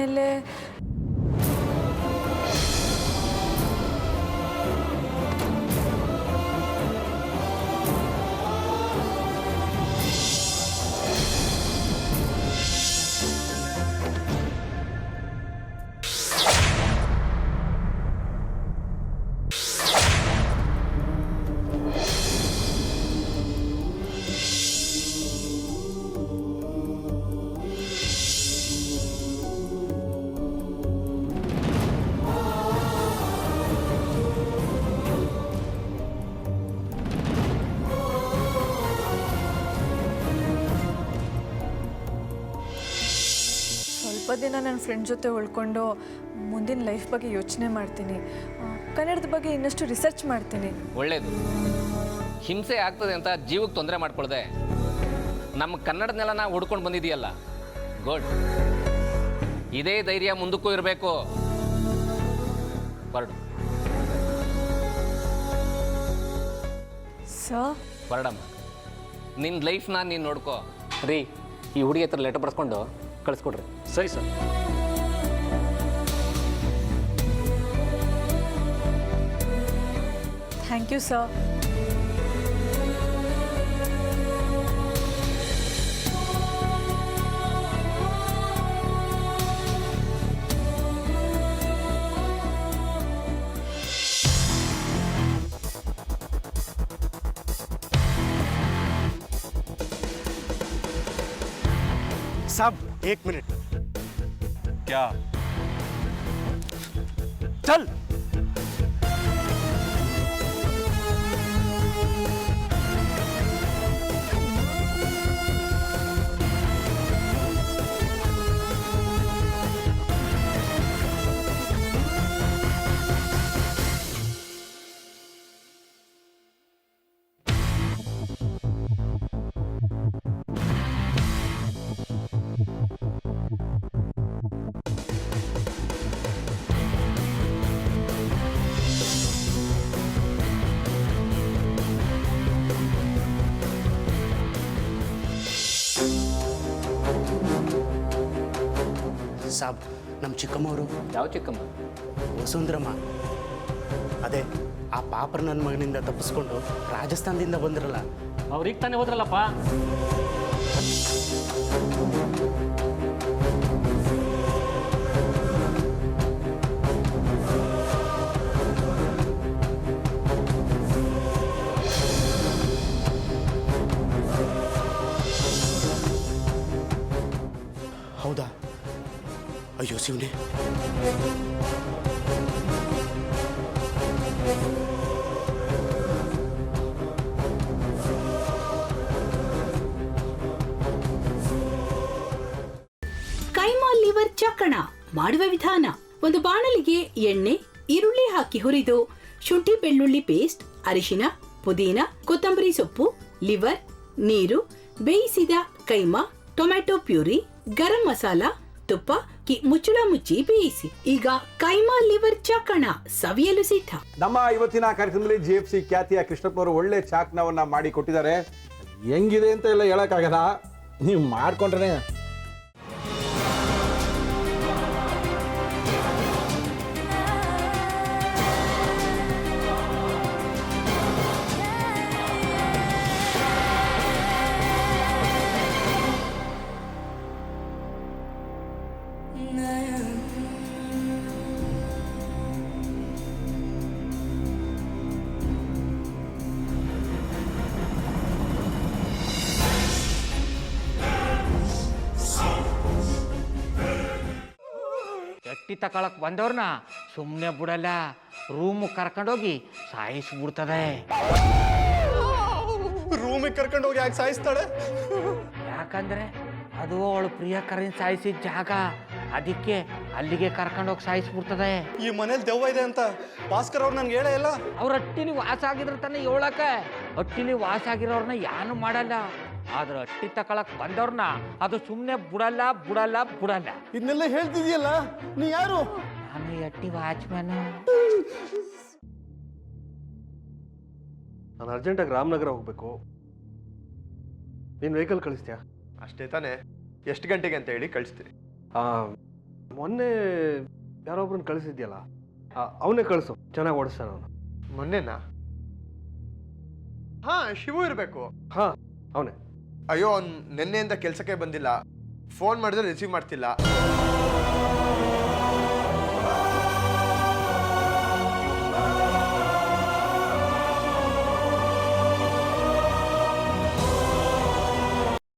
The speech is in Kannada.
ಆಮೇಲೆ ಸ್ವಲ್ಪ ದಿನ ನನ್ನ ಫ್ರೆಂಡ್ ಜೊತೆ ಉಳ್ಕೊಂಡು ಮುಂದಿನ ಲೈಫ್ ಬಗ್ಗೆ ಯೋಚನೆ ಮಾಡ್ತೀನಿ. ಕನ್ನಡದ ಬಗ್ಗೆ ಇನ್ನಷ್ಟು ರಿಸರ್ಚ್ ಮಾಡ್ತೀನಿ. ಒಳ್ಳೇದು. ಹಿಂಸೆ ಆಗ್ತದೆ ಅಂತ ಜೀವಕ್ಕೆ ತೊಂದರೆ ಮಾಡ್ಕೊಳ್ದೆ ನಮ್ಮ ಕನ್ನಡದನ್ನೆಲ್ಲ ನಾವು ಹುಡ್ಕೊಂಡು ಬಂದಿದೆಯಲ್ಲ, ಗುಡ್. ಇದೇ ಧೈರ್ಯ ಮುಂದಕ್ಕೂ ಇರಬೇಕು. ಹೊರಡು ಸರ್. ಹೊರಡಮ್ಮ, ನಿನ್ನ ಲೈಫ್ನ ನೀನು ನೋಡ್ಕೋ. ರೀ, ಈ ಹುಡುಗಿ ಹತ್ರ ಲೆಟರ್ ಬರ್ಸ್ಕೊಂಡು ಕಳಿಸ್ಕೊಡ್ರಿ. ಸರಿ ಸರ್. Thank you sir. साहब 1 मिनट. क्या? चल. ಸಾಬ್, ನಮ್ಮ ಚಿಕ್ಕಮ್ಮವರು. ಯಾವ ಚಿಕ್ಕಮ್ಮ? ವಸುಂಧರಮ್ಮ. ಅದೇ ಆ ಪಾಪರ ನನ್ನ ಮಗನಿಂದ ತಪ್ಪಿಸ್ಕೊಂಡು ರಾಜಸ್ಥಾನದಿಂದ ಬಂದ್ರಲ್ಲ, ಅವ್ರಿಗೆ ತಾನೇ ಹೋದ್ರಲ್ಲಪ್ಪ. ಹೌದಾ? ಅಯ್ಯೋ ಶಿವನೇ. ಕೈಮಾ ಲಿವರ್ ಚಕ್ಕಣ ಮಾಡುವ ವಿಧಾನ: ಒಂದು ಬಾಣಲಿಗೆ ಎಣ್ಣೆ, ಈರುಳ್ಳಿ ಹಾಕಿ ಹುರಿದು ಶುಂಠಿ ಬೆಳ್ಳುಳ್ಳಿ ಪೇಸ್ಟ್, ಅರಿಶಿನ, ಪುದೀನ, ಕೊತ್ತಂಬರಿ ಸೊಪ್ಪು, ಲಿವರ್, ನೀರು, ಬೇಯಿಸಿದ ಕೈಮಾ, ಟೊಮ್ಯಾಟೊ ಪ್ಯೂರಿ, ಗರಂ ಮಸಾಲ, ತುಪ್ಪ ಮುಚ್ಚಳ ಮುಚ್ಚಿ ಬೇಯಿಸಿ. ಈಗ ಕೈಮಾ ಲಿವರ್ ಚಾಕಣ ಸವಿಯಲು ಸಿದ್ಧ. ನಮ್ಮ ಇವತ್ತಿನ ಕಾರ್ಯಕ್ರಮದಲ್ಲಿ GFC ಖ್ಯಾತಿಯ ಕೃಷ್ಣಪ್ಪನವರು ಒಳ್ಳೆ ಚಾಕ್ನವನ್ನ ಮಾಡಿ ಕೊಟ್ಟಿದ್ದಾರೆ. ಹೆಂಗಿದೆ ಅಂತ ಎಲ್ಲ ಹೇಳಕ್ಕಾಗಲ್ಲ, ನೀವು ಮಾಡ್ಕೊಂಡ್ರೆ. ಎಟ್ಟಿ ತಕೊಳಕ್ ಬಂದವ್ರನ್ನ ಸುಮ್ಮನೆ ಬಿಡಲ್ಲ, ರೂಮ್ ಕರ್ಕೊಂಡೋಗಿ ಸಾಯಿಸ್ಬಿಡ್ತದೆ. ರೂಮಿಗೆ ಕರ್ಕೊಂಡೋಗಿ ಯಾಕೆ ಸಾಯಿಸ್ತಾಳೆ? ಯಾಕಂದ್ರೆ ಅದು ಅವಳು ಪ್ರಿಯಕರನ್ ಸಾಯಿಸಿದ ಜಾಗ, ಅದಕ್ಕೆ ಅಲ್ಲಿಗೆ ಕರ್ಕೊಂಡೋಗಿ ಸಾಯಿಸ್ಬಿಡ್ತದೆ. ಈ ಮನೇಲಿ ದೆವ್ವ ಇದೆ ಅಂತ ಭಾಸ್ಕರ್ ಅವ್ರು ನನ್ಗೆ ಹೇಳೇ ಇಲ್ಲ. ಅವ್ರ ಹಟ್ಟಿಲಿ ವಾಸ ಆಗಿದ್ರ ತಾನೆ ಹೇಳಕ. ಹಟ್ಟಿಲಿ ವಾಸ ಆಗಿರೋರ್ನ ಯಾನು ಮಾಡಲ್ಲ, ಆದ್ರೆ ಹಟ್ಟಿ ತಕೊಳಕ್ ಬಂದವ್ರನ್ನ ಅದು ಸುಮ್ಮನೆ ಬಿಡಲ್ಲ ಬಿಡಲ್ಲ ಬಿಡಲ್ಲ. ಇದನ್ನೆಲ್ಲ ಹೇಳ್ತಿದ್ಯಲ್ಲ, ನೀ ಯಾರು? ನಾನು ಹಟ್ಟಿ ವಾಚ್ಮ್ಯಾನು. ನಾನು ಅರ್ಜೆಂಟಾಗಿ ರಾಮನಗರ ಹೋಗ್ಬೇಕು. ನೀನು ವೆಹಿಕಲ್ ಕಳಿಸ್ತೀಯಾ? ಅಷ್ಟೇ ತಾನೇ. ಎಷ್ಟು ಗಂಟೆಗೆ ಅಂತ ಹೇಳಿ ಕಳಿಸ್ತೀರಿ? ಮೊನ್ನೆ ಯಾರೊಬ್ರನ್ನ ಕಳಿಸಿದ್ಯಲ್ಲ ಅವನೇ ಕಳಿಸು, ಚೆನ್ನಾಗಿ ಓಡಿಸ್ತಾನ ಅವನು. ಮೊನ್ನೆನಾ? ಹಾ, ಶಿವು ಇರಬೇಕು. ಹಾ, ಅವನೇ. ಅಯ್ಯೋ, ಅವ್ನು ನಿನ್ನೆಯಿಂದ ಕೆಲಸಕ್ಕೆ ಬಂದಿಲ್ಲ. ಫೋನ್ ಮಾಡಿದ್ರೆ ರಿಸೀವ್ ಮಾಡ್ತಿಲ್ಲ.